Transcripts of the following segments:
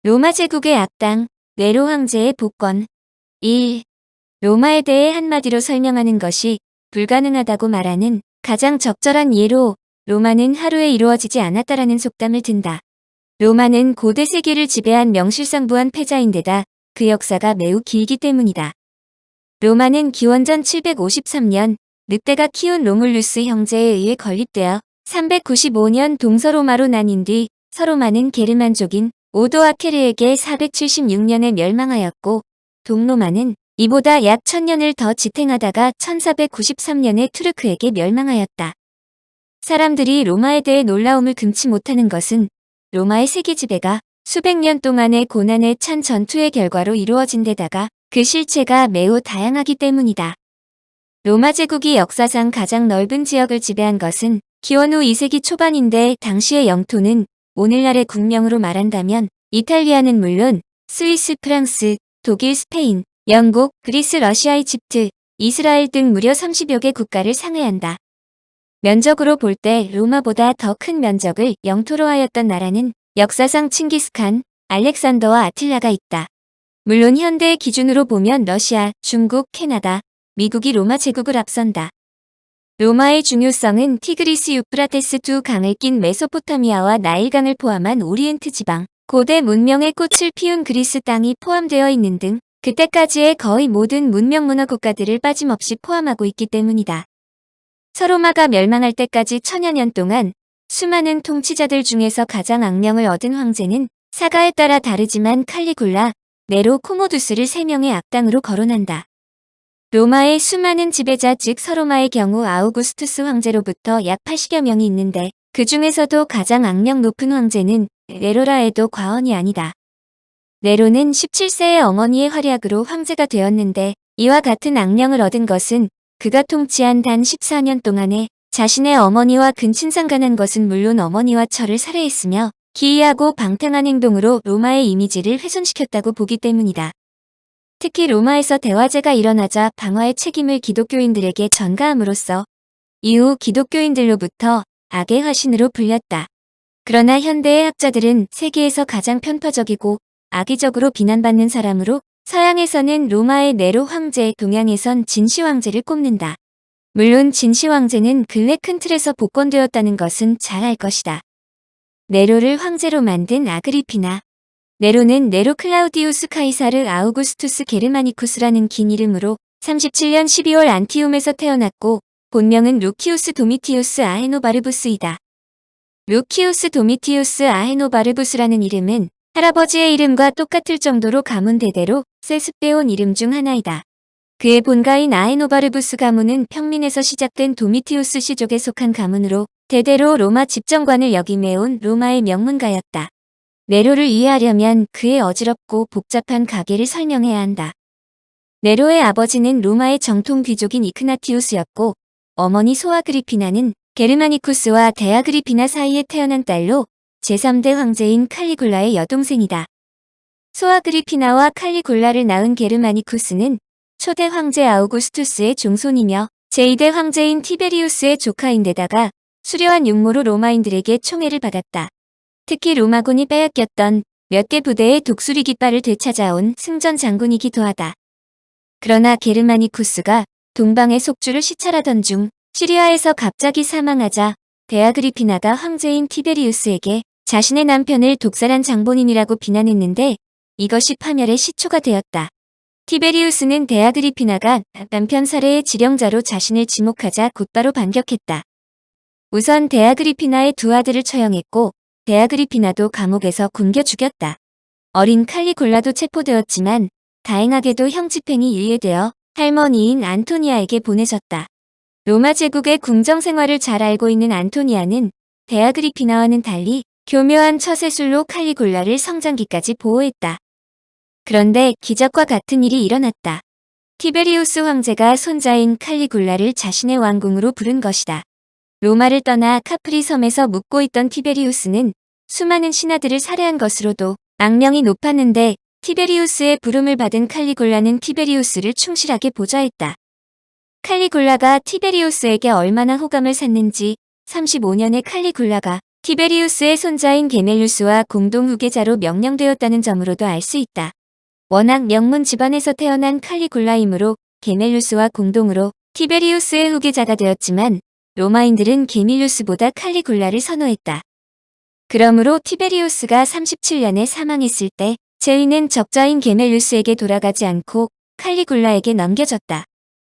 로마 제국의 악당, 네로 황제의 복권. 1. 로마에 대해 한마디로 설명하는 것이 불가능하다고 말하는 가장 적절한 예로 로마는 하루에 이루어지지 않았다라는 속담을 든다. 로마는 고대 세계를 지배한 명실상부한 패자인데다 그 역사가 매우 길기 때문이다. 로마는 기원전 753년 늑대가 키운 로물루스 형제에 의해 건립되어 395년 동서로마로 나뉜 뒤 서로마는 게르만족인 오도아케르에게 476년에 멸망하였고 동로마는 이보다 약 1000년을 더 지탱하다가 1493년에 투르크에게 멸망하였다. 사람들이 로마에 대해 놀라움을 금치 못하는 것은 로마의 세계 지배가 수백 년 동안의 고난에 찬 전투의 결과로 이루어진 데다가 그 실체가 매우 다양하기 때문이다. 로마 제국이 역사상 가장 넓은 지역을 지배한 것은 기원 후 2세기 초반인데 당시의 영토는 오늘날의 국명으로 말한다면 이탈리아는 물론 스위스, 프랑스, 독일, 스페인, 영국, 그리스, 러시아, 이집트, 이스라엘 등 무려 30여 개 국가를 상회한다. 면적으로 볼 때 로마보다 더 큰 면적을 영토로 하였던 나라는 역사상 칭기스칸, 알렉산더와 아틸라가 있다. 물론 현대의 기준으로 보면 러시아, 중국, 캐나다, 미국이 로마 제국을 앞선다. 로마의 중요성은 티그리스 유프라테스 두 강을 낀 메소포타미아와 나일강을 포함한 오리엔트 지방, 고대 문명의 꽃을 피운 그리스 땅이 포함되어 있는 등 그때까지의 거의 모든 문명 문화 국가들을 빠짐없이 포함하고 있기 때문이다. 서로마가 멸망할 때까지 천여 년 동안 수많은 통치자들 중에서 가장 악명을 얻은 황제는 사가에 따라 다르지만 칼리굴라, 네로, 코모두스를 3명의 악당으로 거론한다. 로마의 수많은 지배자 즉 서로마의 경우 아우구스투스 황제로부터 약 80여 명이 있는데 그 중에서도 가장 악명 높은 황제는 네로라 해도 과언이 아니다. 네로는 17세의 어머니의 활약으로 황제가 되었는데 이와 같은 악명을 얻은 것은 그가 통치한 단 14년 동안에 자신의 어머니와 근친상간한 것은 물론 어머니와 처를 살해했으며 기이하고 방탕한 행동으로 로마의 이미지를 훼손시켰다고 보기 때문이다. 특히 로마에서 대화제가 일어나자 방화의 책임을 기독교인들에게 전가함으로써 이후 기독교인들로부터 악의 화신으로 불렸다. 그러나 현대의 학자들은 세계에서 가장 편파적이고 악의적으로 비난받는 사람으로 서양에서는 로마의 네로 황제, 동양에선 진시 황제를 꼽는다. 물론 진시 황제는 근래 큰 틀에서 복권되었다는 것은 잘 알 것이다. 네로를 황제로 만든 아그리피나. 네로는 네로 클라우디우스 카이사르 아우구스투스 게르마니쿠스라는 긴 이름으로 37년 12월 안티움에서 태어났고 본명은 루키우스 도미티우스 아헤노바르부스이다. 루키우스 도미티우스 아헤노바르부스라는 이름은 할아버지의 이름과 똑같을 정도로 가문 대대로 세습되어온 이름 중 하나이다. 그의 본가인 아헤노바르부스 가문은 평민에서 시작된 도미티우스 씨족에 속한 가문으로 대대로 로마 집정관을 역임해온 로마의 명문가였다. 네로를 이해하려면 그의 어지럽고 복잡한 가계를 설명해야 한다. 네로의 아버지는 로마의 정통 귀족인 이크나티우스였고 어머니 소아그리피나는 게르마니쿠스와 데아그리피나 사이에 태어난 딸로 제3대 황제인 칼리굴라의 여동생이다. 소아그리피나와 칼리굴라를 낳은 게르마니쿠스는 초대 황제 아우구스투스의 종손이며 제2대 황제인 티베리우스의 조카인데다가 수려한 육모로 로마인들에게 총애를 받았다. 특히 로마군이 빼앗겼던 몇 개 부대의 독수리 깃발을 되찾아온 승전 장군이기도 하다. 그러나 게르마니쿠스가 동방의 속주를 시찰하던 중 시리아에서 갑자기 사망하자 데아그리피나가 황제인 티베리우스에게 자신의 남편을 독살한 장본인이라고 비난했는데 이것이 파멸의 시초가 되었다. 티베리우스는 데아그리피나가 남편 살해의 지령자로 자신을 지목하자 곧바로 반격했다. 우선 데아그리피나의 두 아들을 처형했고 데아그리피나도 감옥에서 굶겨 죽였다. 어린 칼리굴라도 체포되었지만 다행하게도 형 집행이 유예되어 할머니인 안토니아에게 보내졌다. 로마 제국의 궁정 생활을 잘 알고 있는 안토니아는 데아그리피나와는 달리 교묘한 처세술로 칼리굴라를 성장기까지 보호했다. 그런데 기적과 같은 일이 일어났다. 티베리우스 황제가 손자인 칼리굴라를 자신의 왕궁으로 부른 것이다. 로마를 떠나 카프리 섬에서 묵고 있던 티베리우스는 수많은 신하들을 살해한 것으로도 악명이 높았는데 티베리우스의 부름을 받은 칼리굴라는 티베리우스를 충실하게 보좌했다. 칼리굴라가 티베리우스에게 얼마나 호감을 샀는지 35년의 칼리굴라가 티베리우스의 손자인 게멜루스와 공동 후계자로 명명되었다는 점으로도 알 수 있다. 워낙 명문 집안에서 태어난 칼리굴라이므로 게멜루스와 공동으로 티베리우스의 후계자가 되었지만 로마인들은 게밀루스보다 칼리굴라를 선호했다. 그러므로 티베리우스가 37년에 사망했을 때 제위는 적자인 게멜루스에게 돌아가지 않고 칼리굴라에게 넘겨졌다.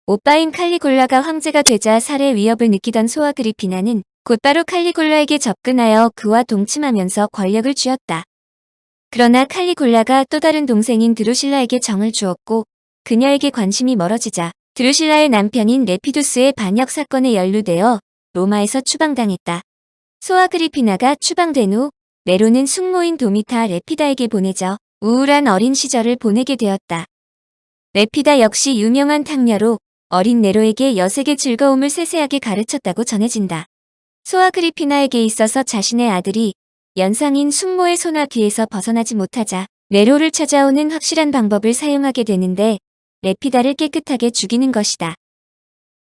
오빠인 칼리굴라가 황제가 되자 살해 위협을 느끼던 소아그리피나는 곧바로 칼리굴라에게 접근하여 그와 동침하면서 권력을 쥐었다. 그러나 칼리굴라가 또 다른 동생인 드루실라에게 정을 주었고 그녀에게 관심이 멀어지자 드루실라의 남편인 레피두스의 반역 사건에 연루되어 로마에서 추방당했다. 소아그리피나가 추방된 후 네로는 숙모인 도미타 레피다에게 보내져 우울한 어린 시절을 보내게 되었다. 레피다 역시 유명한 탕녀로 어린 네로에게 여색의 즐거움을 세세하게 가르쳤다고 전해진다. 소아그리피나에게 있어서 자신의 아들이 연상인 숙모의 손아 뒤에서 벗어나지 못하자 네로를 찾아오는 확실한 방법을 사용하게 되는데 레피다를 깨끗하게 죽이는 것이다.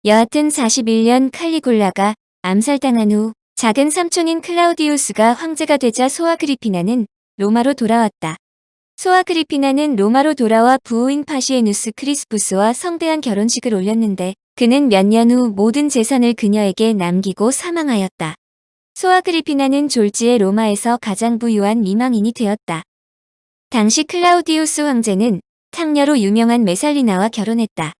여하튼 41년 칼리굴라가 암살당한 후 작은 삼촌인 클라우디우스가 황제가 되자 소아그리피나는 로마로 돌아왔다. 소아그리피나는 로마로 돌아와 부호인 파시에누스 크리스푸스와 성대한 결혼식을 올렸는데 그는 몇 년 후 모든 재산을 그녀에게 남기고 사망하였다. 소아그리피나는 졸지에 로마에서 가장 부유한 미망인이 되었다. 당시 클라우디우스 황제는 탕녀로 유명한 메살리나와 결혼했다.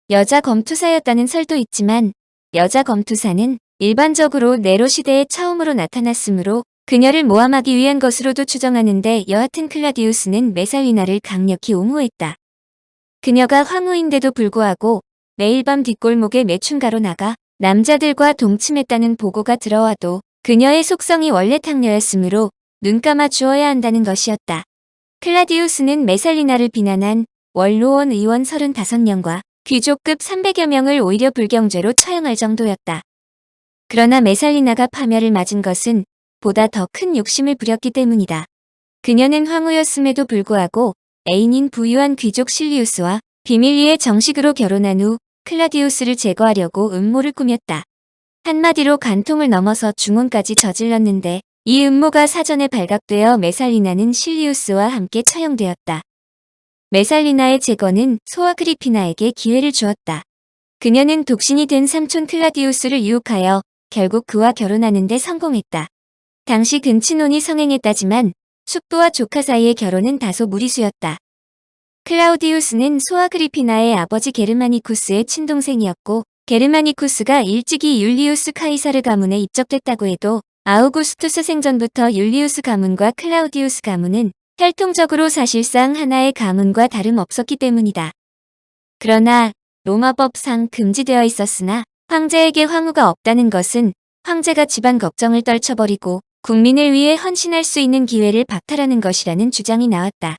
여자 검투사였다는 설도 있지만 여자 검투사는 일반적으로 네로 시대에 처음으로 나타났으므로 그녀를 모함하기 위한 것으로도 추정하는데 여하튼 클라디우스는 메살리나를 강력히 옹호했다. 그녀가 황후인데도 불구하고 매일 밤 뒷골목에 매춘가로 나가 남자들과 동침했다는 보고가 들어와도 그녀의 속성이 원래 탕녀였으므로 눈 감아 주어야 한다는 것이었다. 클라디우스는 메살리나를 비난한 원로원 의원 35명과 귀족급 300여 명을 오히려 불경죄로 처형할 정도였다. 그러나 메살리나가 파멸을 맞은 것은 보다 더 큰 욕심을 부렸기 때문이다. 그녀는 황후였음에도 불구하고 애인인 부유한 귀족 실리우스와 비밀리에 정식으로 결혼한 후 클라디우스를 제거하려고 음모를 꾸몄다. 한마디로 간통을 넘어서 중혼까지 저질렀는데 이 음모가 사전에 발각되어 메살리나는 실리우스와 함께 처형되었다. 메살리나의 제거는 소아그리피나에게 기회를 주었다. 그녀는 독신이 된 삼촌 클라디우스를 유혹하여 결국 그와 결혼하는 데 성공했다. 당시 근친혼이 성행했다지만 숙부와 조카 사이의 결혼은 다소 무리수였다. 클라우디우스는 소아그리피나의 아버지 게르마니쿠스의 친동생이었고 게르마니쿠스가 일찍이 율리우스 카이사르 가문에 입적됐다고 해도 아우구스투스 생전부터 율리우스 가문과 클라우디우스 가문은 혈통적으로 사실상 하나의 가문과 다름없었기 때문이다. 그러나 로마법상 금지되어 있었으나 황제에게 황후가 없다는 것은 황제가 집안 걱정을 떨쳐버리고 국민을 위해 헌신할 수 있는 기회를 박탈하는 것이라는 주장이 나왔다.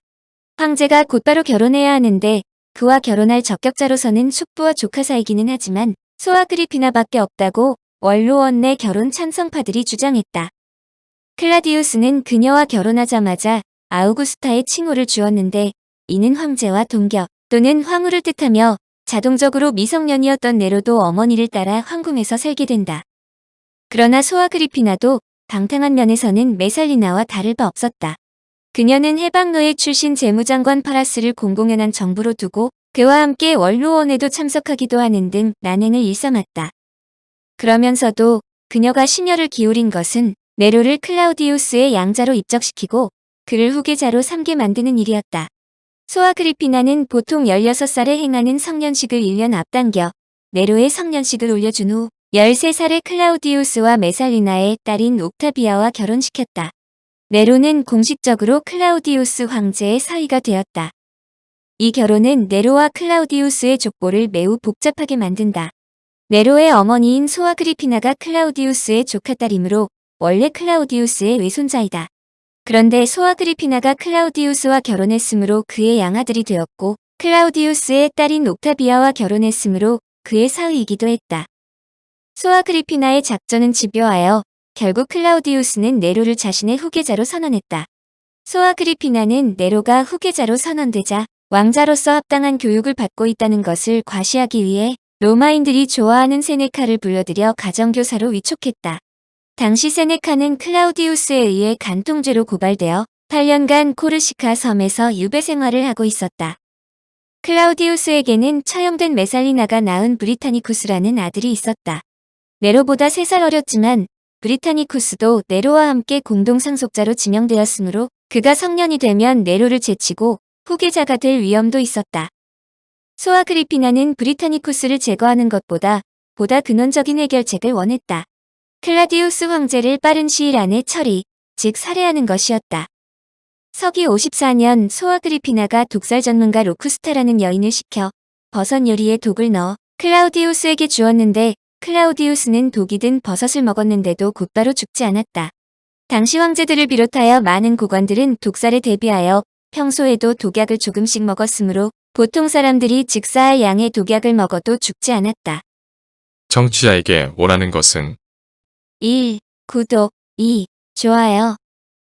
황제가 곧바로 결혼해야 하는데 그와 결혼할 적격자로서는 숙부와 조카 사이기는 하지만 소아그리피나밖에 없다고 원로원 내 결혼 찬성파들이 주장했다. 클라디우스는 그녀와 결혼하자마자 아우구스타의 칭호를 주었는데 이는 황제와 동격 또는 황후를 뜻하며 자동적으로 미성년이었던 네로도 어머니를 따라 황궁에서 살게 된다. 그러나 소아그리피나도 방탕한 면에서는 메살리나와 다를 바 없었다. 그녀는 해방노예 출신 재무장관 파라스를 공공연한 정부로 두고 그와 함께 원로원에도 참석하기도 하는 등 난행을 일삼았다. 그러면서도 그녀가 심혈을 기울인 것은 네로를 클라우디우스의 양자로 입적시키고 그를 후계자로 삼게 만드는 일이었다. 소아그리피나는 보통 16살에 행하는 성년식을 1년 앞당겨 네로의 성년식을 올려준 후 13살의 클라우디우스와 메살리나의 딸인 옥타비아와 결혼시켰다. 네로는 공식적으로 클라우디우스 황제의 사위가 되었다. 이 결혼은 네로와 클라우디우스의 족보를 매우 복잡하게 만든다. 네로의 어머니인 소아그리피나가 클라우디우스의 조카딸이므로 원래 클라우디우스의 외손자이다. 그런데 소아그리피나가 클라우디우스와 결혼했으므로 그의 양아들이 되었고 클라우디우스의 딸인 옥타비아와 결혼했으므로 그의 사위이기도 했다. 소아그리피나의 작전은 집요하여 결국 클라우디우스는 네로를 자신의 후계자로 선언했다. 소아그리피나는 네로가 후계자로 선언되자 왕자로서 합당한 교육을 받고 있다는 것을 과시하기 위해 로마인들이 좋아하는 세네카를 불러들여 가정교사로 위촉했다. 당시 세네카는 클라우디우스에 의해 간통죄로 고발되어 8년간 코르시카 섬에서 유배 생활을 하고 있었다. 클라우디우스에게는 처형된 메살리나가 낳은 브리타니쿠스라는 아들이 있었다. 네로보다 3살 어렸지만 브리타니쿠스도 네로와 함께 공동 상속자로 지명되었으므로 그가 성년이 되면 네로를 제치고 후계자가 될 위험도 있었다. 소아그리피나는 브리타니쿠스를 제거하는 것보다 보다 근원적인 해결책을 원했다. 클라디우스 황제를 빠른 시일 안에 처리, 즉 살해하는 것이었다. 서기 54년 소아그리피나가 독살 전문가 로쿠스타라는 여인을 시켜 버섯 요리에 독을 넣어 클라우디우스에게 주었는데 클라우디우스는 독이 든 버섯을 먹었는데도 곧바로 죽지 않았다. 당시 황제들을 비롯하여 많은 고관들은 독살에 대비하여 평소에도 독약을 조금씩 먹었으므로 보통 사람들이 직사할 양의 독약을 먹어도 죽지 않았다. 청취자에게 원하는 것은 1. 구독 2. 좋아요